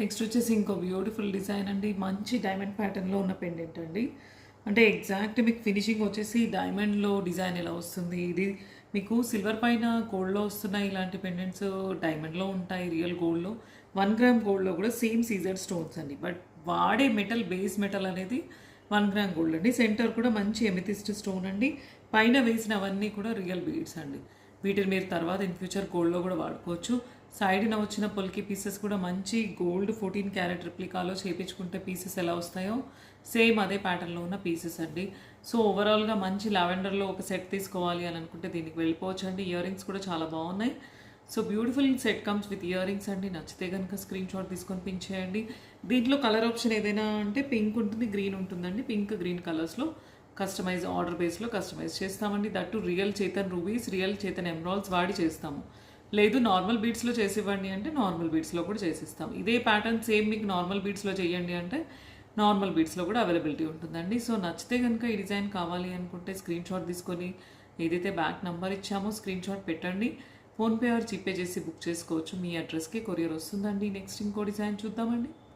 Next వచ్చేసి ఇంకో beautiful design అండి. మంచి డైమండ్ ప్యాటర్న్‌లో ఉన్న పెండెంట్ అండి. అంటే ఎగ్జాక్ట్ మీకు ఫినిషింగ్ వచ్చేసి డైమండ్‌లో డిజైన్ ఎలా వస్తుంది, ఇది మీకు సిల్వర్ పైన గోల్డ్‌లో వస్తున్నాయి ఇలాంటి పెండెంట్స్, డైమండ్‌లో ఉంటాయి రియల్ గోల్డ్‌లో. 1 గ్రామ్ గోల్డ్‌లో కూడా సేమ్ సీజర్ స్టోన్స్ అండి. బట్ వాడే మెటల్, బేస్ మెటల్ అనేది 1 గ్రామ్ గోల్డ్ అండి. సెంటర్ కూడా మంచి ఎమెథిస్ట్ స్టోన్ అండి. పైన వేసినవన్నీ కూడా రియల్ బీడ్స్ అండి. వీటిని మీరు తర్వాత ఇన్ ఫ్యూచర్ గోల్డ్లో కూడా వాడుకోవచ్చు. సైడ్న వచ్చిన పొలికి పీసెస్ కూడా మంచి గోల్డ్ 14 క్యారెట్ రిప్లికాలో చేపించుకుంటే పీసెస్ ఎలా వస్తాయో సేమ్ అదే ప్యాటర్న్లో ఉన్న పీసెస్ అండి. సో ఓవరాల్గా మంచి లావెండర్లో ఒక సెట్ తీసుకోవాలి అని అనుకుంటే దీనికి వెళ్ళిపోవచ్చు అండి. ఇయర్ రింగ్స్ కూడా చాలా బాగున్నాయి. So beautiful set comes with ear rings అండి. నచ్చితే కనుక స్క్రీన్ షాట్ తీసుకొని పిన్ చేయండి. దీంట్లో కలర్ ఆప్షన్ ఏదైనా అంటే పింక్ ఉంటుంది, గ్రీన్ ఉంటుందండి. పింక్ గ్రీన్ కలర్స్లో కస్టమైజ్ ఆర్డర్ బేస్లో కస్టమైజ్ చేస్తామండి. That real Chetan rubies, real Chetan emeralds వాడి చేస్తాము. లేదు నార్మల్ బీడ్స్లో చేసివ్వండి అంటే నార్మల్ బీడ్స్లో కూడా చేసిస్తాం. ఇదే ప్యాటర్న్ సేమ్ మీకు నార్మల్ బీడ్స్లో చేయండి అంటే నార్మల్ బీడ్స్లో కూడా అవైలబిలిటీ ఉంటుందండి. సో నచ్చితే కనుక ఈ డిజైన్ కావాలి అనుకుంటే స్క్రీన్ షాట్ తీసుకొని ఏదైతే బ్యాక్ నెంబర్ ఇచ్చామో స్క్రీన్ షాట్ పెట్టండి. ఫోన్పే ఆర్ జీపే చేసి బుక్ చేసుకోవచ్చు. మీ అడ్రస్కి కొరియర్ వస్తుందండి. నెక్స్ట్ ఇంకో డిజైన్ చూద్దామండి.